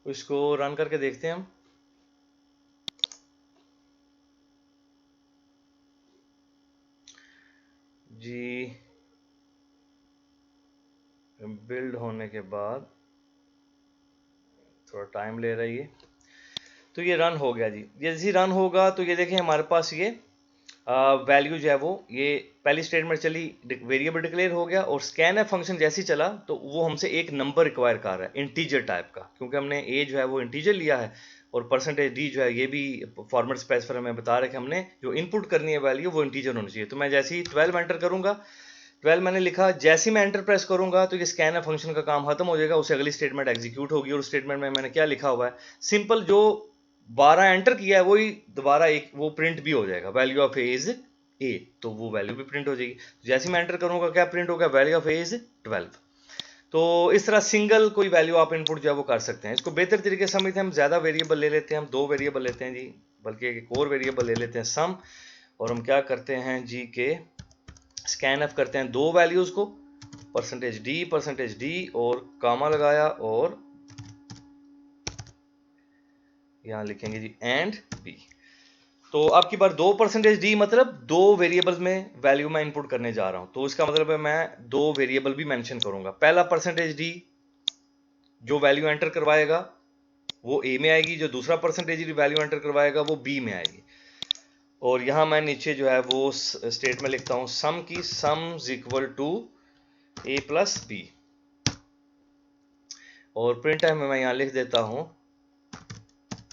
तो इसको रन करके देखते हैं हम। जी बिल्ड होने के बाद थोड़ा टाइम ले रहा है ये। तो ये रन हो गया जी। ये जैसे रन होगा तो ये देखें हमारे पास ये वैल्यू जो है वो ये पहली स्टेटमेंट चली, वेरिएबल डिक्लेयर हो गया, और स्कैन एफ फंक्शन जैसे ही चला तो वो हमसे एक नंबर रिक्वायर कर रहा है इंटीजर टाइप का, क्योंकि हमने ए जो है वो इंटीजर लिया है और परसेंटेज डी जो है ये भी फॉर्मेट स्पेसिफायर हमें बता रहा है कि हमने जो इनपुट करनी है वैल्यू वो इंटीजर होनी चाहिए। तो मैं जैसे ही 12 एंटर करूंगा, 12 मैंने लिखा, जैसे ही मैं एंटर प्रेस करूंगा तो ये स्कैन एफ फंक्शन का काम खत्म हो जाएगा, उससे अगली स्टेटमेंट एग्जीक्यूट होगी। और स्टेटमेंट में मैंने क्या लिखा हुआ है, सिंपल जो 12 एंटर किया है वही दोबारा एक वो प्रिंट भी हो जाएगा, value of A is a, तो वो वैल्यू भी प्रिंट हो जाएगी। जैसे मैं एंटर करूंगा क्या प्रिंट होगा, वैल्यू ऑफ ए इज 12। तो इस तरह सिंगल कोई वैल्यू आप इनपुट जो है वो कर सकते हैं। इसको बेहतर तरीके से समझते हैं, हम ज्यादा वेरिएबल ले लेते हैं, हम 2 वेरिएबल लेते हैं जी, बल्कि एक और वेरिएबल ले लेते हैं सम, और हम क्या करते हैं जी के स्कैन एफ करते हैं 2 वैल्यूज को, परसेंटेज डी और कामा लगाया, और यहां लिखेंगे जी एंड बी। तो अब की बार 2%d मतलब 2 वेरिएबल्स में वैल्यू मैं इनपुट करने जा रहा हूं, तो इसका मतलब है मैं 2 वेरिएबल भी मेंशन करूंगा। पहला %d जो वैल्यू एंटर करवाएगा वो ए में आएगी, जो दूसरा %d वैल्यू एंटर करवाएगा वो बी में आएगी। और यहां मैं नीचे जो है वो स्टेट में लिखता हूं सम की, sum is equal to a plus b, और प्रिंट टाइम में मैं यहां लिख देता हूं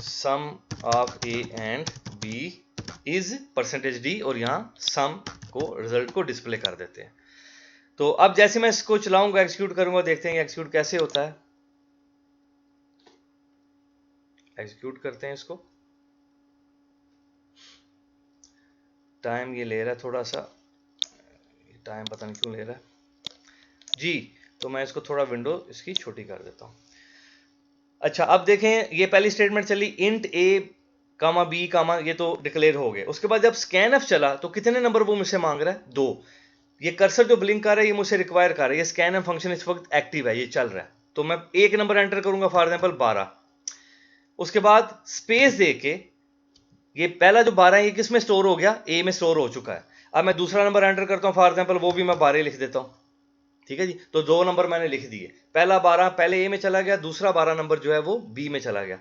sum of a and b is %d, और यहां सम को रिजल्ट को डिस्प्ले कर देते हैं। तो अब जैसे मैं इसको चलाऊंगा, एग्जीक्यूट करूंगा, देखते हैं एग्जीक्यूट कैसे होता है। एग्जीक्यूट करते हैं इसको, टाइम ये ले रहा है थोड़ा सा, टाइम पता नहीं क्यों ले रहा है जी। तो मैं इसको थोड़ा विंडो इसकी छोटी कर देता हूं। अच्छा अब देखें, ये पहली स्टेटमेंट चली इंट ए कामा बी कामा, ये तो डिक्लेयर हो गए। उसके बाद जब स्कैन एफ चला तो कितने नंबर वो मुझसे मांग रहा है, 2। ये कर्सर जो ब्लिंक कर रहा है ये मुझसे रिक्वायर कर रहा है, ये स्कैन एफ फंक्शन इस वक्त एक्टिव है, ये चल रहा है, तो मैं एक नंबर एंटर करूंगा, फॉर एग्जांपल 12। उसके बाद स्पेस देके ये पहला जो 12 है ये किस में स्टोर हो गया, ए में स्टोर हो चुका है। अब मैं दूसरा नंबर एंटर करता हूं, फॉर एग्जांपल वो भी मैं 12 लिख देता हूं, ठीक है जी। तो 2 नंबर मैंने लिख दिए, पहला 12 पहले ए में चला गया, दूसरा 12 नंबर जो है वो बी में चला गया।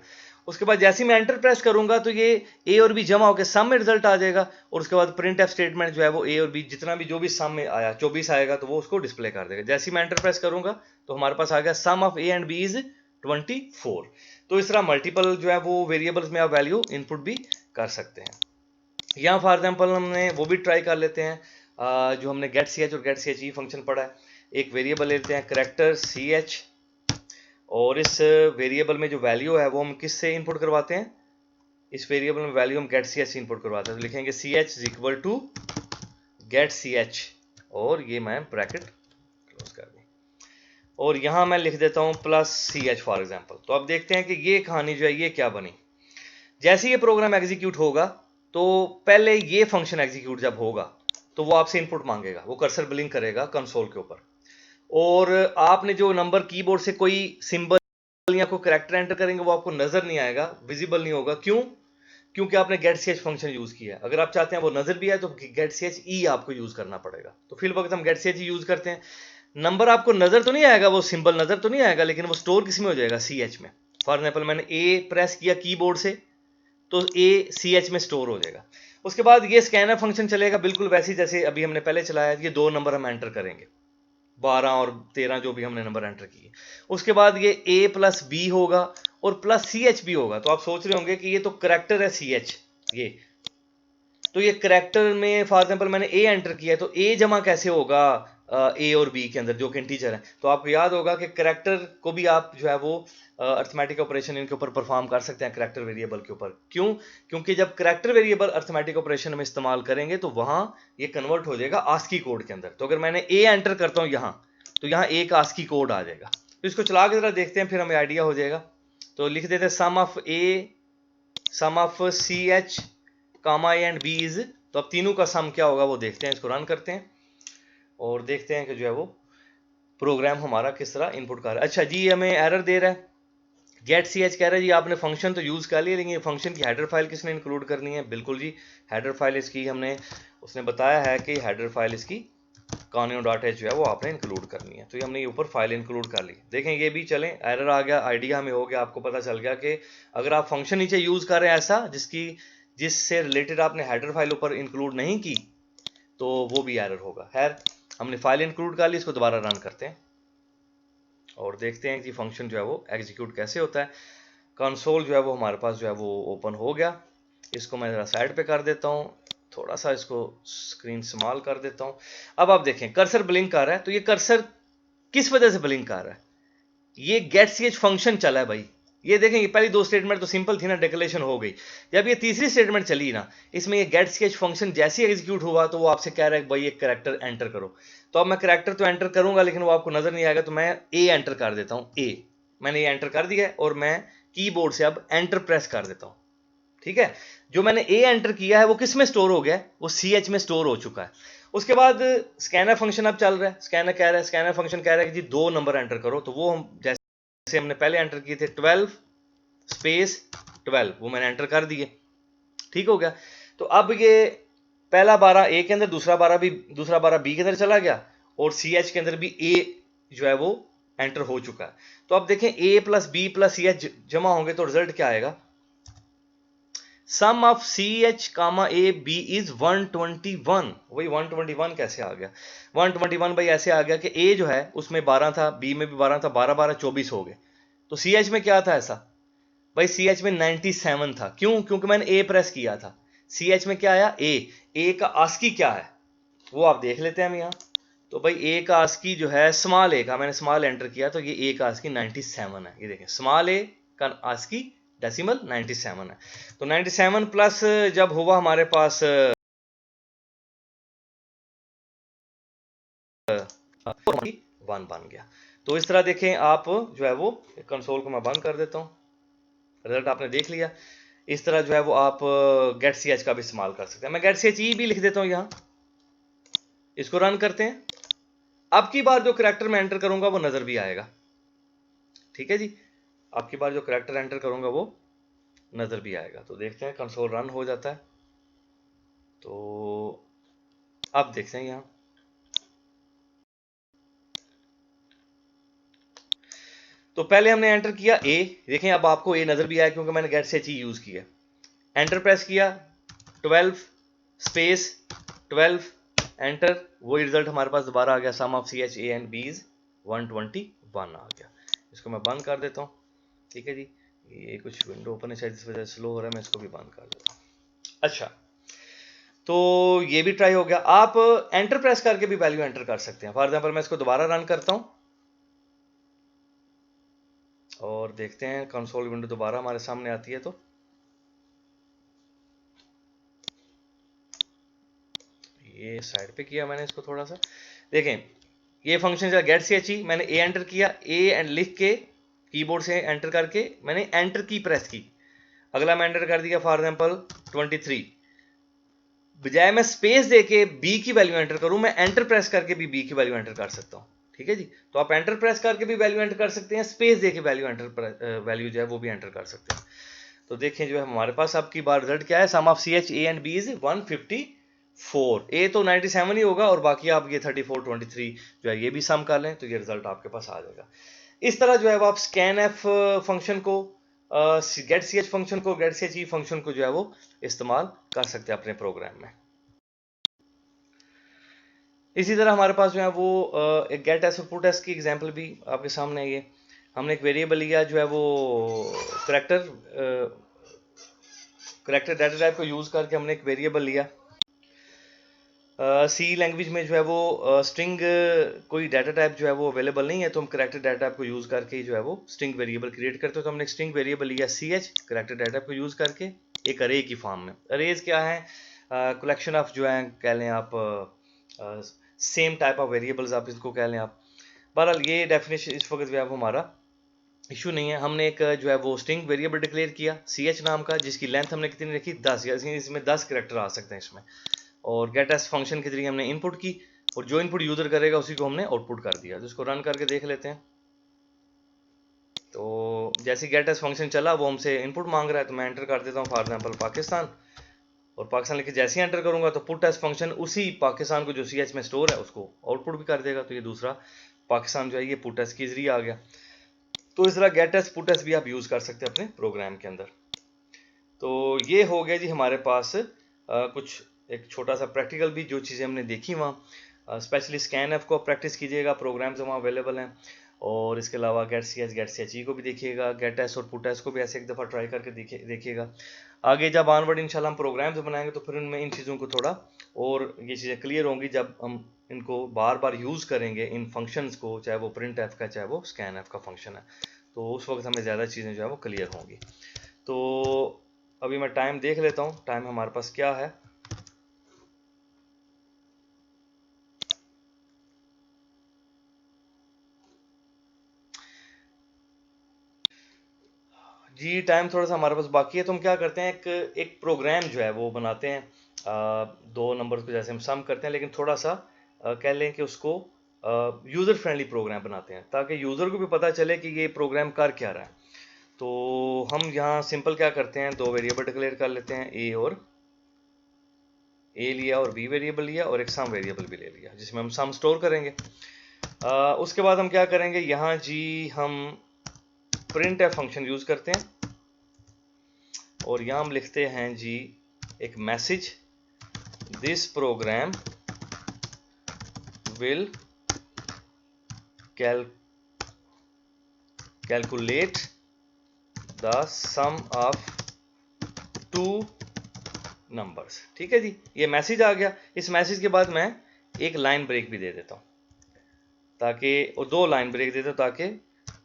उसके बाद जैसे ही मैं एंटर प्रेस करूंगा तो ये ए और बी जमा होकर सम में रिजल्ट आ जाएगा, और उसके बाद प्रिंट एफ स्टेटमेंट जो है वो ए और बी जितना भी जो भी सम में आया 24 आएगा तो वो उसको डिस्प्ले कर देगा। जैसे ही मैं एंटर प्रेस करूंगा तो हमारे पास आ गया sum of a and b is 24। तो इस तरह मल्टीपल जो है वो वेरिएबल्स में आप वैल्यू इनपुट भी कर सकते हैं। यहाँ फॉर एग्जाम्पल हमने वो भी ट्राई कर लेते हैं, जो हमने गेट सी एच और get c h e function पढ़ा है। एक वेरिएबल लेते हैं करेक्टर सी एच, और इस वेरिएबल में जो वैल्यू है वो हम किससे इनपुट करवाते हैं, इस वेरिएबल में वैल्यू हम गेट सी एच से इनपुट करवाते हैं। तो लिखेंगे c h is equal to get c h, और ये मैं ब्रैकेट क्लोज कर दी, और यहां मैं लिख देता हूं plus c h for example. तो अब देखते हैं कि ये कहानी जो है ये क्या बनी। जैसे ये प्रोग्राम एग्जीक्यूट होगा तो पहले ये फंक्शन एग्जीक्यूट जब होगा तो वो आपसे इनपुट मांगेगा, वो कर्सर ब्लिंक करेगा कंसोल के ऊपर, और आपने जो नंबर कीबोर्ड से कोई सिंबल या कोई कैरेक्टर एंटर करेंगे वो आपको नजर नहीं आएगा, विजिबल नहीं होगा। क्यों? क्योंकि आपने get c h function use किया है। अगर आप चाहते हैं वो नजर भी आए तो गेट सी एच ई आपको यूज करना पड़ेगा। तो फिल वक्त हम गेट सी एच यूज करते हैं। नंबर आपको नजर तो नहीं आएगा, वो सिंबल नजर तो नहीं आएगा, लेकिन वो स्टोर किस में हो जाएगा, सी एच में। फॉर एग्जाम्पल मैंने ए प्रेस किया कीबोर्ड से तो ए सी एच में स्टोर हो जाएगा। उसके बाद ये स्कैनर फंक्शन चलेगा बिल्कुल वैसे जैसे अभी हमने पहले चलाया, ये 2 नंबर हम एंटर करेंगे, 12 और 13 जो भी हमने नंबर एंटर किए। उसके बाद ये a प्लस बी होगा और प्लस सी एच भी होगा। तो आप सोच रहे होंगे कि ये तो करेक्टर है सी एच, ये तो ये करेक्टर में फॉर एग्जांपल मैंने a एंटर किया है तो a जमा कैसे होगा a और b के अंदर जो कि इंटीजर है। तो आपको याद होगा कि करेक्टर को भी आप जो है वो अर्थमेटिक ऑपरेशन इनके ऊपर परफॉर्म कर सकते हैं, करेक्टर वेरिएबल के ऊपर। क्यों? क्योंकि जब करेक्टर वेरिएबल अर्थमेटिक ऑपरेशन में इस्तेमाल करेंगे तो वहां ये कन्वर्ट हो जाएगा आस्की कोड के अंदर। तो अगर मैंने a एंटर करता हूं यहां तो यहाँ a का आस्की कोड आ जाएगा। तो इसको चला के जरा देखते हैं, फिर हमें आइडिया हो जाएगा। तो लिख देते हैं sum of a sum of c h comma a and b is, तो अब तीनों का सम क्या होगा वो देखते हैं। इसको रन करते हैं और देखते हैं कि जो है वो प्रोग्राम हमारा किस तरह इनपुट कर रहा है। अच्छा जी हमें एरर दे रहा है, गेट सी एच कह रहा है जी आपने फंक्शन तो यूज़ कर लिया, लेकिन ये फंक्शन की हेडर फाइल किसने इंक्लूड करनी है? बिल्कुल जी, हेडर फाइल इसकी हमने, उसने बताया है कि हेडर फाइल इसकी conio.h जो है वो आपने इंक्लूड करनी है। तो ये हमने ये ऊपर फाइल इंक्लूड कर ली। देखें ये भी चलें, एरर आ गया, आइडिया हमें हो गया, आपको पता चल गया कि अगर आप फंक्शन नीचे यूज़ कर रहे हैं ऐसा जिससे रिलेटेड आपने हेडर फाइल ऊपर इंक्लूड नहीं की, तो वो भी एरर होगा। खैर हमने फाइल इंक्लूड कर ली, इसको दोबारा रन करते हैं और देखते हैं कि फंक्शन जो है वो एग्जीक्यूट कैसे होता है। कंसोल जो है वो हमारे पास जो है वो ओपन हो गया। इसको मैं ज़रा साइड पे कर देता हूँ, थोड़ा सा इसको स्क्रीन स्मॉल कर देता हूँ। अब आप देखें कर्सर ब्लिंक कर रहा है, तो ये कर्सर किस वजह से ब्लिंक कर रहा है? ये गेट सी एच फंक्शन चला है भाई। ये देखें, ये पहली दो स्टेटमेंट तो सिंपल थी ना, डिक्लेरेशन हो गई। जब ये तीसरी स्टेटमेंट चली ना, इसमें ये गेट सी एच फंक्शन जैसे ही एग्जीक्यूट हुआ तो वो आपसे कह रहा है भाई एक कैरेक्टर एंटर करो। तो अब मैं कैरेक्टर तो एंटर करूंगा लेकिन वो आपको नजर नहीं आएगा, तो मैं ए एंटर कर देता हूं। ए मैंने ये एंटर कर दिया है और मैं कीबोर्ड से अब एंटर प्रेस कर देता हूं। ठीक है, जो मैंने ए एंटर किया है वो किस में स्टोर हो गया है? वो सी एच में स्टोर हो चुका है। उसके बाद स्कैनर फंक्शन अब चल रहा है। स्कैनर फंक्शन कह रहा है कि जी 2 नंबर एंटर करो, तो वो हम जैसे हमने पहले एंटर किए थे 12 स्पेस 12, वो मैंने एंटर कर दिए। ठीक हो गया। तो अब ये पहला 12 ए के अंदर, दूसरा 12 बी के अंदर चला गया और सी एच के अंदर भी ए जो है वो एंटर हो चुका है। तो अब देखें a plus b plus c h जमा होंगे तो रिजल्ट क्या आएगा? Sum of c h comma a b is 121। वही 121 कैसे आ गया? 121 भाई ऐसे आ गया कि ए जो है उसमें 12 था, बी में भी 12 था, 12 12 24 हो गए। तो सी एच में क्या था ऐसा? भाई सी एच में 97 था। क्यों? क्योंकि मैंने ए प्रेस किया था। सी एच में क्या आया? ए का आस्की क्या है वो आप देख लेते हैं हम यहाँ। तो भाई ए का आस्की जो है, स्मॉल ए का, मैंने स्मॉल एंटर किया तो ये ए का आस्की 97 है। ये देखें, स्मॉल ए का आस्की डेसिमल 97 है। तो 97 प्लस जब हुआ हमारे पास 1 बन गया। तो इस तरह देखें आप जो है वो, कंसोल को मैं बंद कर देता हूँ, रिजल्ट आपने देख लिया। इस तरह जो है वो आप गेट सी एच का भी इस्तेमाल कर सकते हैं। मैं गेट सी एच ई भी लिख देता हूँ यहाँ, इसको रन करते हैं। अब की बार जो करैक्टर मैं एंटर करूंगा वो नजर भी आएगा। ठीक है जी, अब की बार जो करैक्टर एंटर करूंगा वो नजर भी आएगा। तो देखते हैं, कंसोल रन हो जाता है तो अब देखते हैं यहाँ। तो पहले हमने एंटर किया ए, देखें अब आपको ए नजर भी आया क्योंकि मैंने get c h e use किया। एंटर प्रेस किया 12 स्पेस 12 एंटर, वही रिजल्ट हमारे पास दोबारा आ गया, sum of c h a and b is 121 आ गया। इसको मैं बंद कर देता हूँ। ठीक है जी, ये कुछ विंडो ओपन है शायद इस वजह से स्लो हो रहा है, मैं इसको भी बंद कर देता हूँ। अच्छा, तो ये भी ट्राई हो गया। आप एंटर प्रेस करके भी वैल्यू एंटर कर सकते हैं। फॉर एग्जाम्पल मैं इसको दोबारा रन करता हूँ और देखते हैं कंसोल विंडो दोबारा हमारे सामने आती है। तो ये साइड पे किया मैंने इसको थोड़ा सा, देखें ये फंक्शन जो गेट सी एच ई, मैंने ए एंटर किया, ए एंड लिख के कीबोर्ड से एंटर करके मैंने एंटर की प्रेस की। अगला मैं एंटर कर दिया फॉर एग्जाम्पल 23, बजाय मैं स्पेस देके बी की वैल्यू एंटर करूं, मैं एंटर प्रेस करके भी बी की वैल्यू एंटर कर सकता हूं। ठीक है जी, तो आप एंटर प्रेस करके भी वैल्यू एंटर कर सकते हैं, स्पेस देके वैल्यू जो है वो भी एंटर कर सकते हैं। तो देखें जो है हमारे पास अब की बार रिजल्ट क्या है, sum of c h a and b is 154। ए तो 97 ही होगा और बाकी आप ये 34 23 जो है ये भी सम कर लें तो ये रिजल्ट आपके पास आ जाएगा। इस तरह जो है वो आप स्कैन एफ फंक्शन को, गेट सी एच फंक्शन को, get c h e function को जो है वो इस्तेमाल कर सकते हैं अपने प्रोग्राम में। इसी तरह हमारे पास जो है वो एक गेट एस और पुट एस की एग्जांपल भी आपके सामने है। ये हमने एक वेरिएबल लिया जो है वो करैक्टर डाटा टाइप को यूज करके हमने एक वेरिएबल लिया। सी लैंग्वेज में जो है वो स्ट्रिंग कोई डाटा टाइप जो है वो अवेलेबल नहीं है, तो हम करैक्टर डाटा टाइप को यूज़ करके जो है वो स्ट्रिंग वेरिएबल क्रिएट करते हो। तो हमने एक स्ट्रिंग वेरिएबल लिया c h character data type को यूज़ करके एक अरे की फॉर्म में। अरेज क्या है? कलेक्शन ऑफ जो है कह लें आप, सेम टाइप ऑफ वेरिएबल्स आप इसको कह लें आप। बहरहाल ये डेफिनेशन इस वक्त जो है वो हमारा इशू नहीं है। हमने एक जो है वो स्ट्रिंग वेरिएबल डिक्लेयर किया सी एच नाम का, जिसकी लेंथ हमने कितनी रखी 10, इसमें 10 करैक्टर आ सकते हैं इसमें। और गेट एस फंक्शन के जरिए हमने इनपुट की और जो इनपुट यूजर करेगा उसी को हमने आउटपुट कर दिया। तो इसको रन करके देख लेते हैं। तो जैसे गेट एस फंक्शन चला वो हमसे इनपुट मांग रहा है, तो मैं एंटर कर देता हूँ फॉर एग्जांपल पाकिस्तान, और पाकिस्तान लिख के जैसे ही एंटर करूंगा तो पुट एस फंक्शन उसी पाकिस्तान को जो सी एच में स्टोर है उसको आउटपुट भी कर देगा। तो ये दूसरा पाकिस्तान जो है ये पुट एस के जरिए आ गया। तो इस तरह गेट एस पुट एस भी आप यूज़ कर सकते हैं अपने प्रोग्राम के अंदर। तो ये हो गया जी हमारे पास कुछ एक छोटा सा प्रैक्टिकल भी, जो चीज़ें हमने देखी वहाँ, स्पेशली स्कैन एफ को प्रैक्टिस कीजिएगा, प्रोग्राम्स वहाँ अवेलेबल हैं। और इसके अलावा गेट सी एच ई को भी देखिएगा, गेट एस और पुट एस को भी ऐसे एक दफ़ा ट्राई करके देखिएगा। आगे जब ऑनवर्ड इंशाल्लाह हम प्रोग्राम्स बनाएंगे तो फिर उनमें इन चीज़ों को थोड़ा और ये चीज़ें क्लियर होंगी जब हम इनको बार बार यूज़ करेंगे इन फंक्शंस को, चाहे वो प्रिंट एफ का चाहे वो स्कैन एफ का फंक्शन है, तो उस वक्त हमें ज़्यादा चीज़ें जो है वो क्लियर होंगी। तो अभी मैं टाइम देख लेता हूँ, टाइम हमारे पास क्या है। जी टाइम थोड़ा सा हमारे पास बाकी है, तो हम क्या करते हैं एक प्रोग्राम जो है वो बनाते हैं, दो नंबर्स को जैसे हम सम करते हैं, लेकिन थोड़ा सा कह लें कि उसको यूज़र फ्रेंडली प्रोग्राम बनाते हैं ताकि यूज़र को भी पता चले कि ये प्रोग्राम कर क्या रहा है। तो हम यहाँ सिंपल क्या करते हैं, दो वेरिएबल डिक्लेयर कर लेते हैं, ए लिया और बी वेरिएबल लिया और एक सम वेरिएबल भी ले लिया जिसमें हम सम स्टोर करेंगे। उसके बाद हम क्या करेंगे, यहाँ जी हम प्रिंट एफ फंक्शन यूज़ करते हैं और यहाँ हम लिखते हैं जी एक message, this program will calculate the sum of two numbers. ठीक है जी, ये मैसेज आ गया। इस मैसेज के बाद मैं एक लाइन ब्रेक भी दे देता हूँ ताकि, और दो लाइन ब्रेक देता हूँ ताकि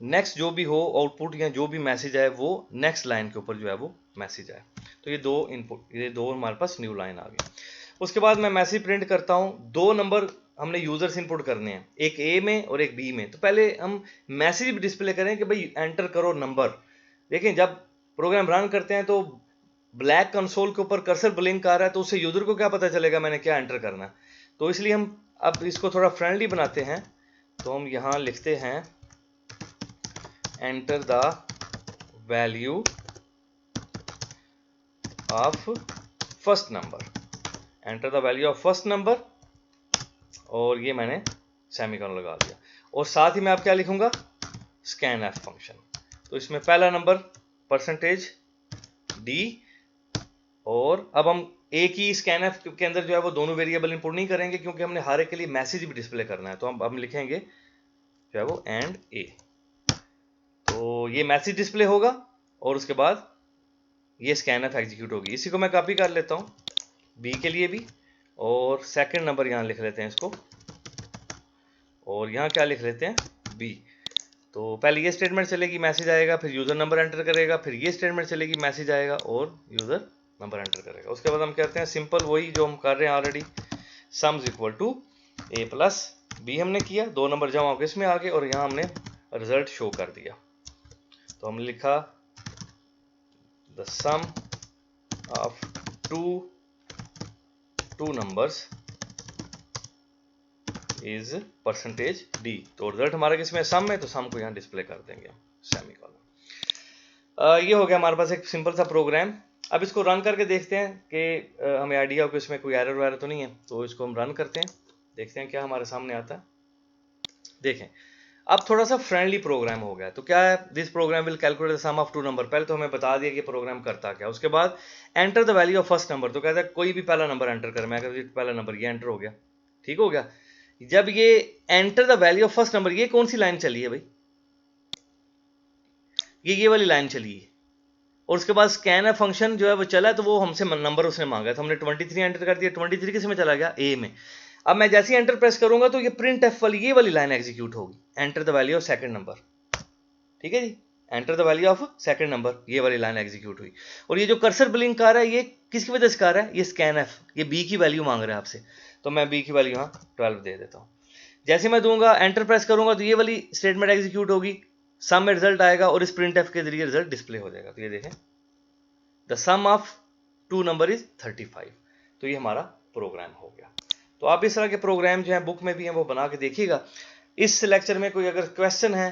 नेक्स्ट जो भी हो आउटपुट या जो भी मैसेज आए वो नेक्स्ट लाइन के ऊपर जो है वो मैसेज आए। तो ये दो इनपुट, ये दो हमारे पास न्यू लाइन आ गई। उसके बाद मैं मैसेज प्रिंट करता हूँ, दो नंबर हमने यूजर्स इनपुट करने हैं, एक ए में और एक बी में। तो पहले हम मैसेज भी डिस्प्ले करें कि भाई एंटर करो नंबर। लेकिन जब प्रोग्राम रन करते हैं तो ब्लैक कंसोल के ऊपर कर्सर ब्लिंक आ रहा है, तो उससे यूजर को क्या पता चलेगा मैंने क्या एंटर करना है। तो इसलिए हम अब इसको थोड़ा फ्रेंडली बनाते हैं, तो हम यहाँ लिखते हैं enter the value of first number, enter the value of first number, और ये मैंने सेमीकोलन लगा दिया। और साथ ही मैं अब क्या लिखूंगा, स्कैन एफ फंक्शन। तो इसमें पहला नंबर %d, और अब हम एक ही स्कैन एफ के अंदर जो है वो दोनों वेरिएबल इंपोर्ट नहीं करेंगे क्योंकि हमने हर एक के लिए मैसेज भी डिस्प्ले करना है। तो हम लिखेंगे जो है वो एंड ए। तो ये मैसेज डिस्प्ले होगा और उसके बाद ये स्कैन एफ एग्जीक्यूट होगी। इसी को मैं कॉपी कर लेता हूँ बी के लिए भी, और सेकंड नंबर यहाँ लिख लेते हैं इसको, और यहाँ क्या लिख लेते हैं बी। तो पहले ये स्टेटमेंट चलेगी, मैसेज आएगा, फिर यूज़र नंबर एंटर करेगा, फिर ये स्टेटमेंट चलेगी, मैसेज आएगा और यूज़र नंबर एंटर करेगा। उसके बाद हम कहते हैं सिंपल वही जो हम कर रहे हैं already, sums equal to a plus b हमने किया, दो नंबर जमा होकर इसमें आ गए और यहाँ हमने रिजल्ट शो कर दिया। तो हमने लिखा the sum of two numbers is %d। तो रिजल्ट हमारा किसमें, सम में, तो सम को यहाँ डिस्प्ले कर देंगे हम सेमीकोलन। ये हो गया हमारे पास एक सिंपल सा प्रोग्राम। अब इसको रन करके देखते हैं कि हमें आइडिया हो कि इसमें कोई एरर वगैरह तो नहीं है। तो इसको हम रन करते हैं, देखते हैं क्या हमारे सामने आता है। देखें अब थोड़ा सा फ्रेंडली प्रोग्राम हो गया। तो क्या है, this program will calculate the sum of two number. पहले तो हमें बता दिया कि प्रोग्राम करता क्या। उसके बाद enter the value of first number, तो कहता है कोई भी पहला नंबर एंटर कर। मैं अगर पहला नंबर ये एंटर हो गया, ठीक हो गया। जब ये enter the value of first number, ये कौन सी लाइन चली है भाई, ये वाली लाइन चली है। और उसके बाद स्कैन एफ फंक्शन जो है वो चला, तो वो हमसे नंबर उसने मांगा, तो हमने 23 एंटर कर दिया। 23 किस में चला गया, ए में। अब मैं जैसे ही एंटर प्रेस करूंगा तो ये प्रिंट एफ वाली ये वाली लाइन एग्जीक्यूट होगी, enter the value of second number. ठीक है जी, enter the value of second number, ये वाली लाइन एग्जीक्यूट हुई। और ये जो कर्सर ब्लिंक आ रहा है ये किसकी वजह से आ रहा है, ये स्कैन एफ, ये बी की वैल्यू मांग रहा है आपसे। तो मैं बी की वैल्यू यहाँ 12 दे देता हूँ। जैसे मैं दूंगा एंटर प्रेस करूंगा तो ये वाली स्टेटमेंट एग्जीक्यूट होगी, सम में रिजल्ट आएगा और इस प्रिंट एफ के जरिए रिजल्ट डिस्प्ले हो जाएगा। तो ये देखें the sum of two number is 35। तो ये हमारा प्रोग्राम हो गया। तो आप इस तरह के प्रोग्राम जो हैं बुक में भी हैं वो बना के देखिएगा। इस लेक्चर में कोई अगर क्वेश्चन है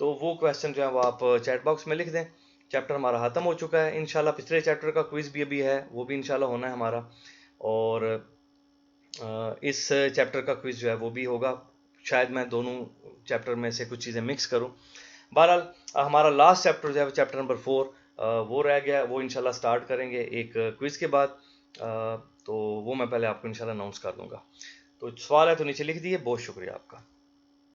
तो वो क्वेश्चन जो है वो आप चैट बॉक्स में लिख दें। चैप्टर हमारा ख़त्म हो चुका है इंशाल्लाह। पिछले चैप्टर का क्विज़ भी अभी है, वो भी इंशाल्लाह होना है हमारा, और इस चैप्टर का क्विज़ जो है वो भी होगा। शायद मैं दोनों चैप्टर में से कुछ चीज़ें मिक्स करूं। बहरहाल हमारा लास्ट चैप्टर जो है चैप्टर नंबर 4 वो रह गया, वो इंशाल्लाह स्टार्ट करेंगे एक क्विज़ के बाद। तो वो मैं पहले आपको इंशाल्लाह अनाउंस कर दूंगा। तो सवाल है तो नीचे लिख दिए। बहुत शुक्रिया आपका।